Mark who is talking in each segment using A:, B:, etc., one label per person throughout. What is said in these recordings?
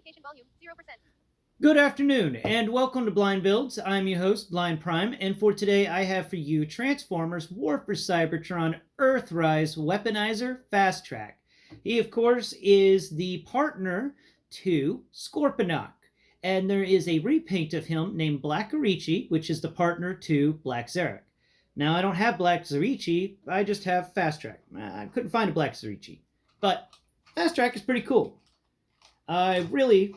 A: Magnification volume 0%.
B: Good afternoon, and welcome to Blind Builds. I'm your host, Blind Prime, and for today I have for you Transformers War for Cybertron Earthrise Weaponizer Fasttrack. He, of course, is the partner to Scorponok, and there is a repaint of him named Black Arichi, which is the partner to Black Zarek. Now, I don't have Black Zarichi, I just have Fasttrack. I couldn't find a Black Zarichi, but Fasttrack is pretty cool. I really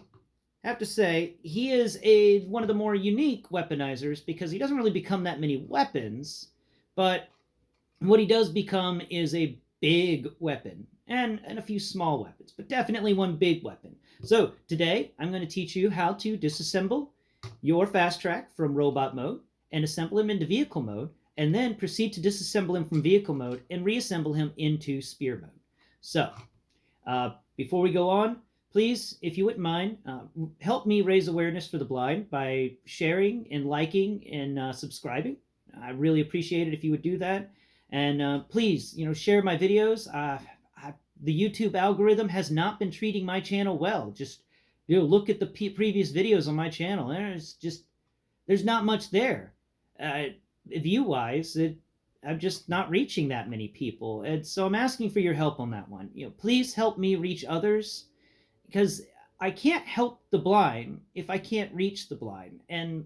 B: have to say he is one of the more unique weaponizers because he doesn't really become that many weapons, but what he does become is a big weapon and a few small weapons, but definitely one big weapon. So today I'm going to teach you how to disassemble your Fasttrack from robot mode and assemble him into vehicle mode, and then proceed to disassemble him from vehicle mode and reassemble him into spear mode. So before we go on, please, if you wouldn't mind, help me raise awareness for the blind by sharing and liking and subscribing. I really appreciate it if you would do that. And please, share my videos. The YouTube algorithm has not been treating my channel well. Just, look at the previous videos on my channel. There's not much there. View-wise, I'm just not reaching that many people. And so I'm asking for your help on that one. Please help me reach others, because I can't help the blind if I can't reach the blind. And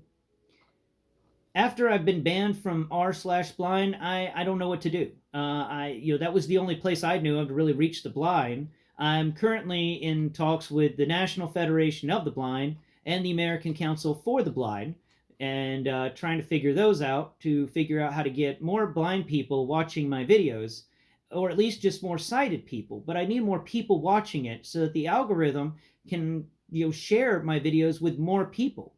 B: after I've been banned from r/blind, I don't know what to do. That was the only place I knew of to really reach the blind. I'm currently in talks with the National Federation of the Blind and the American Council for the Blind, and trying to figure those out to figure out how to get more blind people watching my videos, or at least just more sighted people. But I need more people watching it so that the algorithm can share my videos with more people,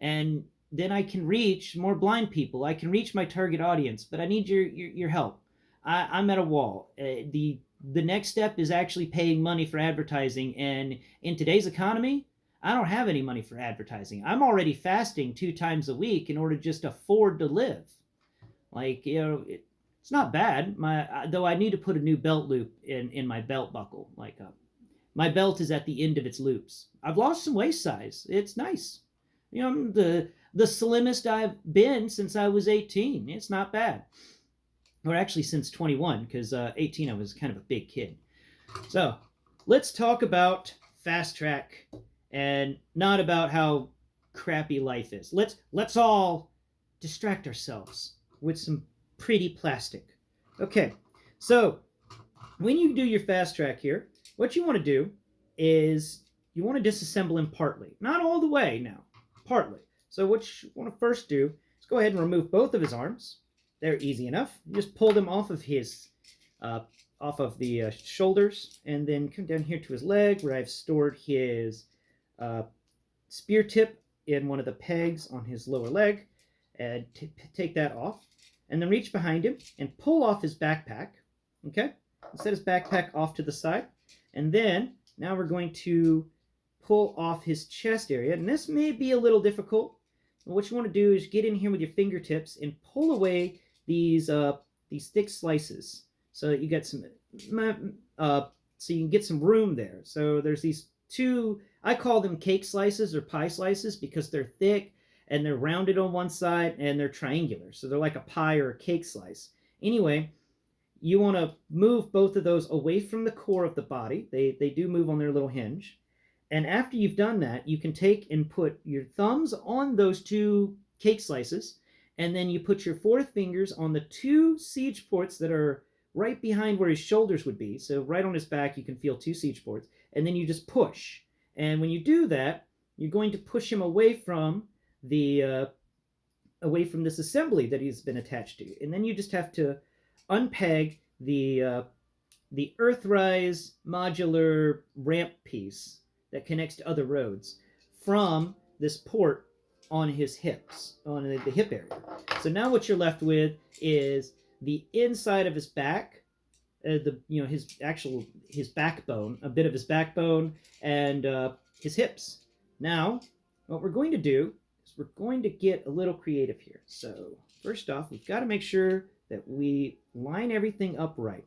B: and then I can reach more blind people. I can reach my target audience, but I need your help. I'm at a wall. The next step is actually paying money for advertising, and in today's economy, I don't have any money for advertising. I'm already fasting 2 times a week in order to just afford to live. It's not bad. Though I need to put a new belt loop in my belt buckle. My belt is at the end of its loops. I've lost some waist size. It's nice. I'm the slimmest I've been since I was 18. It's not bad. Or actually since 21, because 18 I was kind of a big kid. So let's talk about Fasttrack and not about how crappy life is. Let's all distract ourselves with some pretty plastic. Okay, so when you do your Fasttrack here, what you want to do is you want to disassemble him partly. Not all the way now, partly. So what you want to first do is go ahead and remove both of his arms. They're easy enough. You just pull them off of the shoulders, and then come down here to his leg where I've stored his spear tip in one of the pegs on his lower leg, and take that off. And then reach behind him and pull off his backpack, okay? Set his backpack off to the side. And then, now we're going to pull off his chest area. And this may be a little difficult. But what you want to do is get in here with your fingertips and pull away these thick slices so that you get some, so you can get some room there. So there's these 2, I call them cake slices or pie slices because they're thick, and they're rounded on one side, and they're triangular. So they're like a pie or a cake slice. Anyway, you want to move both of those away from the core of the body. They do move on their little hinge. And after you've done that, you can take and put your thumbs on those 2 cake slices, and then you put your 4 fingers on the 2 siege ports that are right behind where his shoulders would be. So right on his back, you can feel 2 siege ports. And then you just push. And when you do that, you're going to push him away from this assembly that he's been attached to, and then you just have to unpeg the Earthrise modular ramp piece that connects to other roads from this port on his hips, on the hip area. So now what you're left with is the inside of his back, his backbone, a bit of his backbone, and his hips. Now, what we're going to do, we're going to get a little creative here. So first off, we've got to make sure that we line everything up right.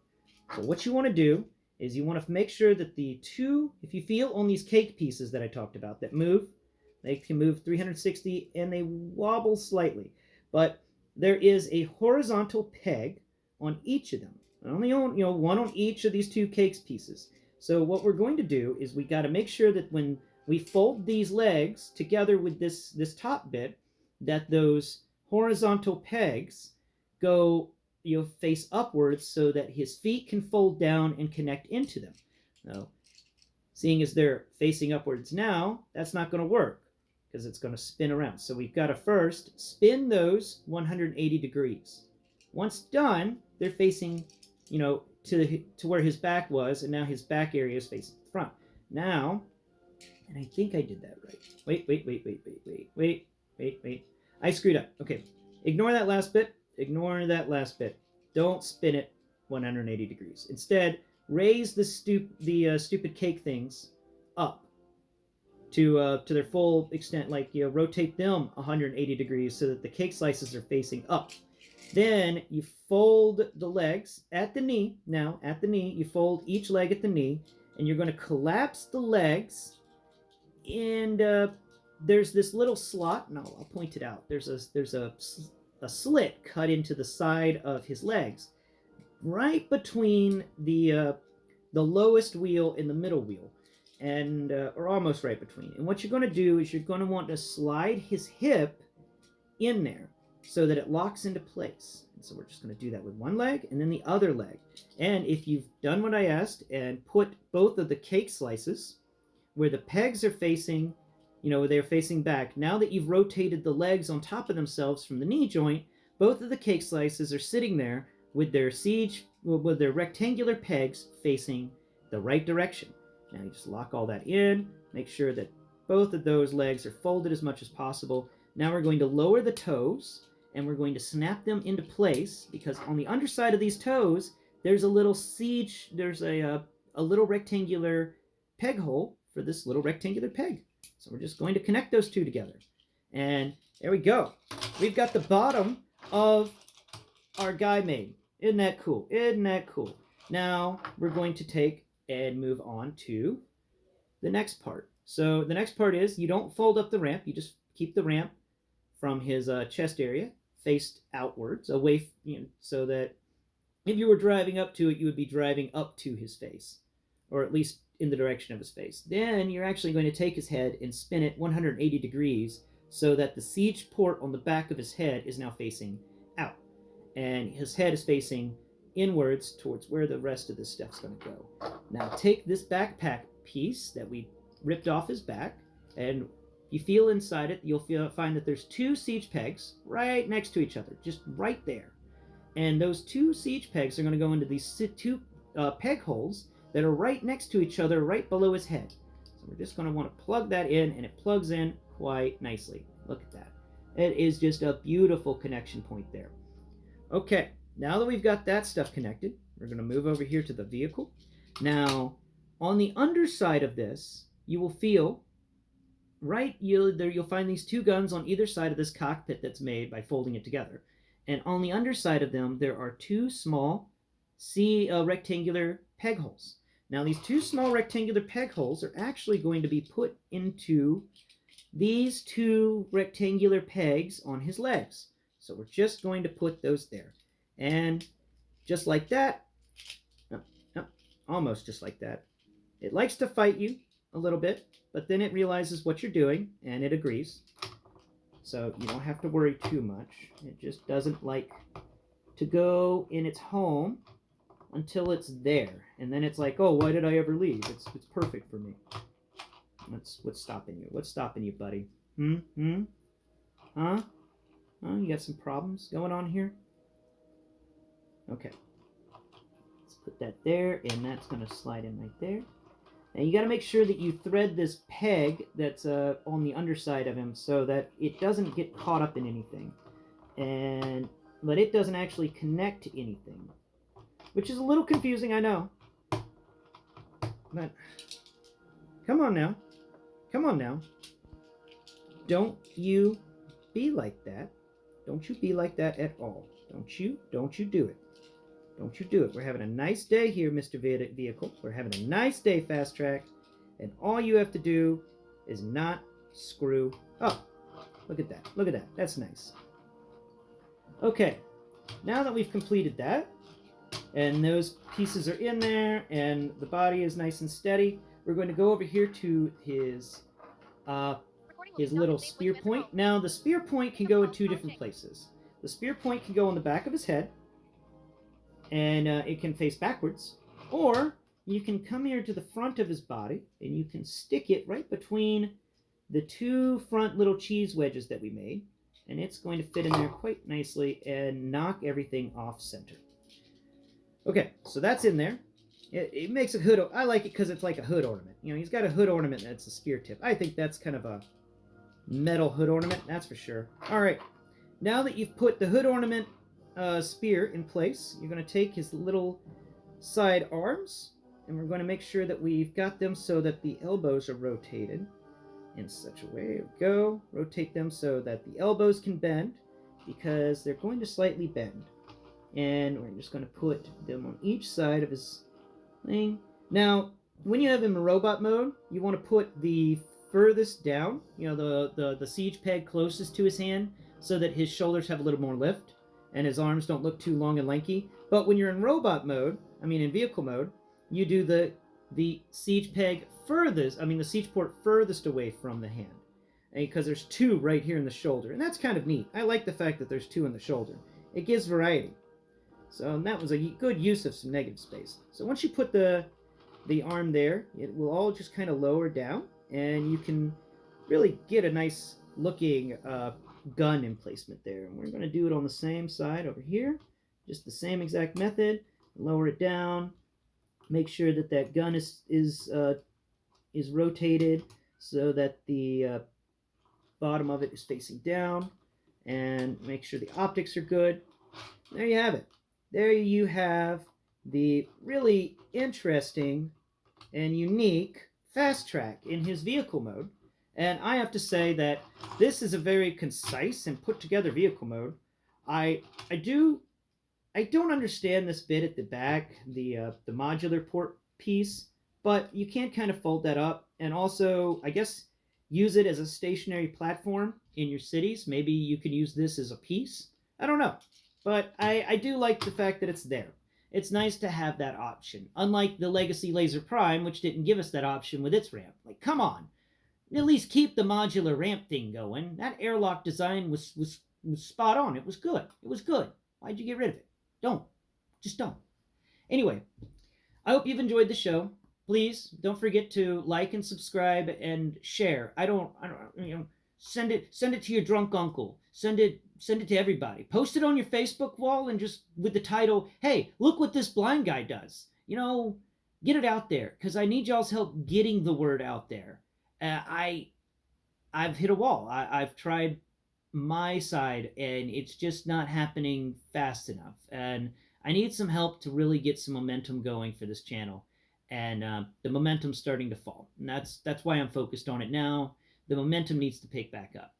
B: So what you want to do is you want to make sure that the two, if you feel on these cake pieces that I talked about that move, they can move 360 and they wobble slightly. But there is a horizontal peg on each of them. Only on, one on each of these two cake pieces. So what we're going to do is we got to make sure that when we fold these legs together with this top bit, that those horizontal pegs go face upwards so that his feet can fold down and connect into them. Now, seeing as they're facing upwards now, that's not going to work because it's going to spin around. So we've got to first spin those 180 degrees. Once done, they're facing, to where his back was, and now his back area is facing the front. Now, and I think I did that right. Wait. I screwed up. Okay, ignore that last bit. Ignore that last bit. Don't spin it 180 degrees. Instead, raise the stupid cake things up to their full extent. Like, rotate them 180 degrees so that the cake slices are facing up. Then you fold the legs at the knee. Now, at the knee, you fold each leg at the knee, and you're going to collapse the legs. And there's this little slot. No, I'll point it out. There's a slit cut into the side of his legs, right between the lowest wheel and the middle wheel, and or almost right between. And what you're going to do is you're going to want to slide his hip in there so that it locks into place. And so we're just going to do that with one leg and then the other leg. And if you've done what I asked and put both of the cake slices where the pegs are facing, they're facing back, now that you've rotated the legs on top of themselves from the knee joint, both of the cake slices are sitting there with their rectangular pegs facing the right direction. Now you just lock all that in, make sure that both of those legs are folded as much as possible. Now we're going to lower the toes, and we're going to snap them into place, because on the underside of these toes, there's a little little rectangular peg hole for this little rectangular peg. So we're just going to connect those two together. And there we go. We've got the bottom of our guy made. Isn't that cool? Isn't that cool? Now we're going to take and move on to the next part. So the next part is you don't fold up the ramp. You just keep the ramp from his chest area faced outwards, away, so that if you were driving up to it, you would be driving up to his face, or at least in the direction of his face. Then you're actually going to take his head and spin it 180 degrees so that the siege port on the back of his head is now facing out. And his head is facing inwards towards where the rest of this stuff's going to go. Now take this backpack piece that we ripped off his back, and you feel inside it, you'll find that there's two siege pegs right next to each other, just right there. And those two siege pegs are going to go into these two peg holes that are right next to each other, right below his head. So we're just going to want to plug that in, and it plugs in quite nicely. Look at that. It is just a beautiful connection point there. Okay, now that we've got that stuff connected, we're going to move over here to the vehicle. Now, on the underside of this, you will feel, you'll find these two guns on either side of this cockpit that's made by folding it together. And on the underside of them, there are two small rectangular peg holes. Now, these two small rectangular peg holes are actually going to be put into these two rectangular pegs on his legs. So we're just going to put those there. And just like that, almost just like that, it likes to fight you a little bit, but then it realizes what you're doing, and it agrees. So you don't have to worry too much. It just doesn't like to go in its home until it's there. And then it's like, oh, why did I ever leave? It's perfect for me. What's stopping you? What's stopping you, buddy? Huh? Oh, you got some problems going on here? Okay. Let's put that there, and that's going to slide in right there. Now you got to make sure that you thread this peg that's on the underside of him so that it doesn't get caught up in anything. But it doesn't actually connect to anything. Which is a little confusing, I know. But, come on now. Come on now. Don't you be like that. Don't you be like that at all. Don't you do it. Don't you do it. We're having a nice day here, Mr. Vehicle. We're having a nice day, Fasttrack. And all you have to do is not screw up. Look at that. Look at that. That's nice. Okay. Now that we've completed that, and those pieces are in there, and the body is nice and steady, we're going to go over here to his little spear point. Now, the spear point can go in two different places. The spear point can go on the back of his head, and it can face backwards. Or you can come here to the front of his body, and you can stick it right between the two front little cheese wedges that we made, and it's going to fit in there quite nicely and knock everything off center. Okay, so that's in there. It makes a hood. I like it because it's like a hood ornament. You know, he's got a hood ornament that's a spear tip. I think that's kind of a metal hood ornament, that's for sure. All right, now that you've put the hood ornament spear in place, you're going to take his little side arms, and we're going to make sure that we've got them so that the elbows are rotated in such a way. There we go. Rotate them so that the elbows can bend, because they're going to slightly bend. And we're just going to put them on each side of his thing. Now, when you have him in robot mode, you want to put the furthest down, you know, the siege peg closest to his hand, so that his shoulders have a little more lift and his arms don't look too long and lanky. But when you're in robot mode, in vehicle mode, you do the siege peg furthest, the siege port furthest away from the hand, because there's two right here in the shoulder, and that's kind of neat. I like the fact that there's two in the shoulder. It gives variety. So that was a good use of some negative space. So once you put the arm there, it will all just kind of lower down, and you can really get a nice looking gun emplacement there. And we're going to do it on the same side over here, just the same exact method. Lower it down, make sure that that gun is rotated so that the bottom of it is facing down, and make sure the optics are good. There you have it. There you have the really interesting and unique Fasttrack in his vehicle mode. And I have to say that this is a very concise and put together vehicle mode. I don't understand this bit at the back, the modular port piece, but you can kind of fold that up, and also, I guess, use it as a stationary platform in your cities. Maybe you can use this as a piece. I don't know. But I do like the fact that it's there. It's nice to have that option, unlike the Legacy Laser Prime, which didn't give us that option with its ramp. Like, come on. At least keep the modular ramp thing going. That airlock design was spot on. It was good. It was good. Why'd you get rid of it? Don't. Just don't. Anyway, I hope you've enjoyed the show. Please don't forget to like and subscribe and share. I don't send it to your drunk uncle. Send it to everybody. Post it on your Facebook wall, and just with the title, "Hey, look what this blind guy does." You know, get it out there, because I need y'all's help getting the word out there. I've hit a wall. I've tried my side, and it's just not happening fast enough. And I need some help to really get some momentum going for this channel. And the momentum's starting to fall. And that's why I'm focused on it now. The momentum needs to pick back up.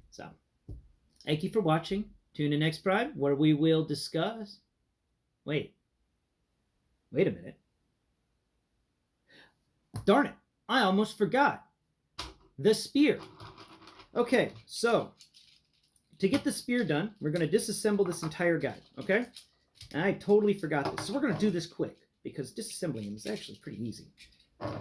B: So, thank you for watching. Tune in next Pride, where we will discuss... Wait a minute. Darn it. I almost forgot. The spear. Okay, so to get the spear done, we're going to disassemble this entire guy, okay? And I totally forgot this. So we're going to do this quick, because disassembling him is actually pretty easy. There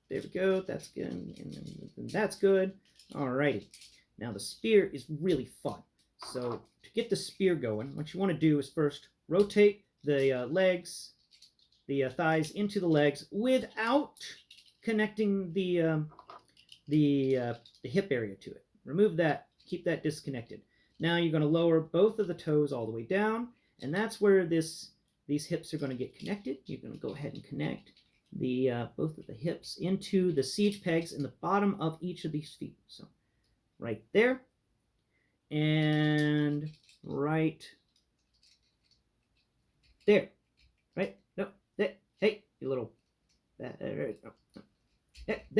B: we go. That's good. And that's good. Alrighty. Now the spear is really fun. So to get the spear going, what you want to do is first rotate the legs, the thighs into the legs without connecting the hip area to it. Remove that. Keep that disconnected. Now you're going to lower both of the toes all the way down, and that's where these hips are going to get connected. You're going to go ahead and connect both of the hips into the siege pegs in the bottom of each of these feet. So right there, and right there. Right? No, there. Hey, you little... There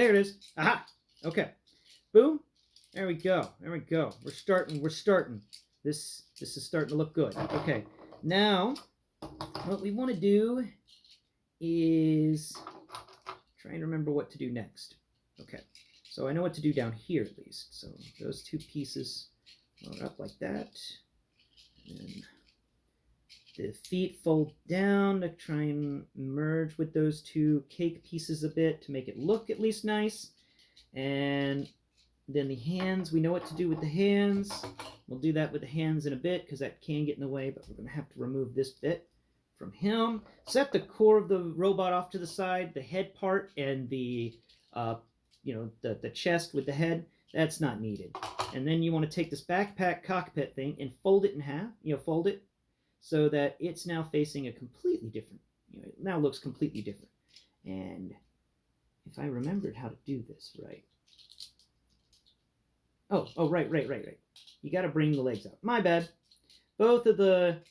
B: it is. Aha! Okay. Boom. There we go. There we go. We're starting. This is starting to look good. Okay, now what we want to do is try and remember what to do next. Okay, so I know what to do down here at least. So those two pieces load up like that. And then the feet fold down to try and merge with those two cake pieces a bit to make it look at least nice. And then the hands, we know what to do with the hands. We'll do that with the hands in a bit because that can get in the way, but we're going to have to remove this bit from him. Set the core of the robot off to the side. The head part and the the chest with the head, that's not needed. And then you want to take this backpack cockpit thing and fold it in half. Fold it so that it's now facing a completely different. It now looks completely different. And if I remembered how to do this right. Oh, right. You got to bring the legs out. My bad. Both of the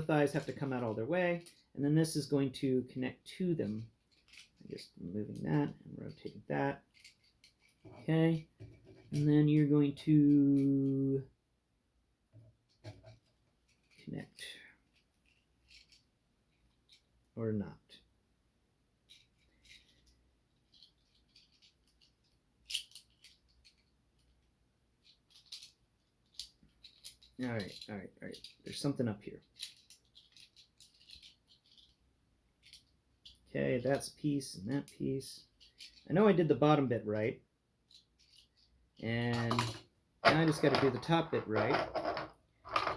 B: thighs have to come out all their way, and then this is going to connect to them. I'm just moving that and rotating that. Okay, and then you're going to connect or not. All right. There's something up here. Okay, that's a piece and that piece. I know I did the bottom bit right. And now I just got to do the top bit right.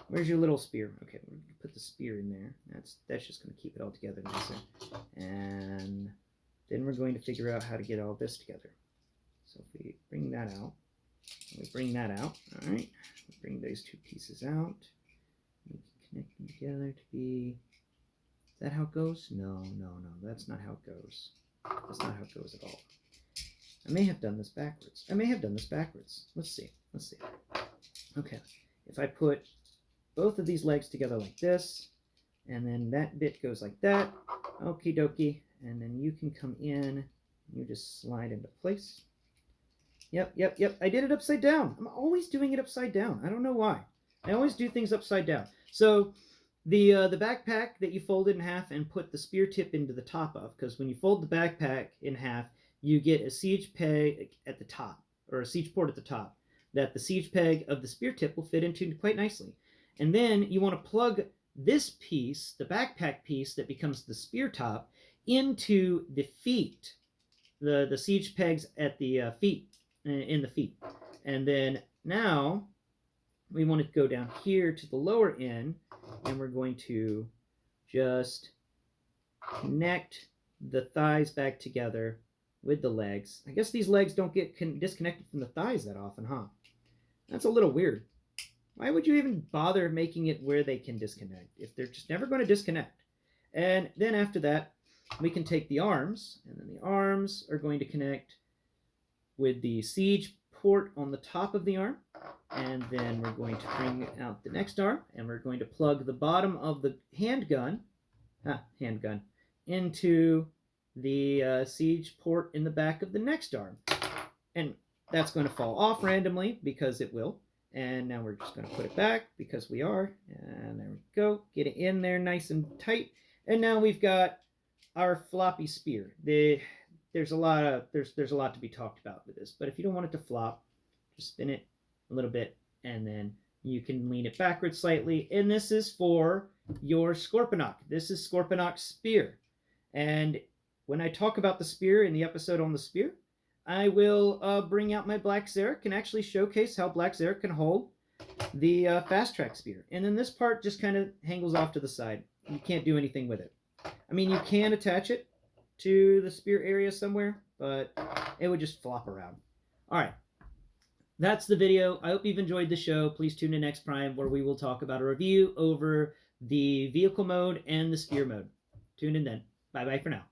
B: Where's your little spear? Okay, we're going to put the spear in there. That's just going to keep it all together nicer. And then we're going to figure out how to get all this together. So if we bring that out, all right. We bring those two pieces out. We can connect them together to be. Is that how it goes? No. That's not how it goes. That's not how it goes at all. I may have done this backwards. Let's see. Okay. If I put both of these legs together like this, and then that bit goes like that, okie dokie, and then you can come in, and you just slide into place. Yep. I did it upside down. I'm always doing it upside down. I don't know why. I always do things upside down. So the backpack that you folded in half and put the spear tip into the top of, because when you fold the backpack in half, you get a siege peg at the top, or a siege port at the top, that the siege peg of the spear tip will fit into quite nicely. And then you want to plug this piece, the backpack piece that becomes the spear top, into the feet, the siege pegs at the feet, in the feet. And then now we want to go down here to the lower end, and we're going to just connect the thighs back together with the legs. I guess these legs don't get disconnected from the thighs that often, huh? That's a little weird. Why would you even bother making it where they can disconnect if they're just never going to disconnect? And then after that, we can take the arms, and then the arms are going to connect with the siege port on the top of the arm. And then we're going to bring out the next arm, and we're going to plug the bottom of the handgun into the siege port in the back of the next arm. And that's going to fall off randomly because it will. And now we're just going to put it back because we are. And there we go. Get it in there nice and tight. And now we've got our floppy spear. There's a lot to be talked about with this. But if you don't want it to flop, just spin it a little bit, and then you can lean it backwards slightly. And this is for your Scorponok. This is Scorponok's spear. And when I talk about the spear in the episode on the spear, I will bring out my Black Xeric and actually showcase how Black Xeric can hold the Fasttrack spear. And then this part just kind of hangles off to the side. You can't do anything with it. I mean, you can attach it to the spear area somewhere, but it would just flop around. All right. That's the video. I hope you've enjoyed the show. Please tune in next Prime, where we will talk about a review over the vehicle mode and the spear mode. Tune in then. Bye-bye for now.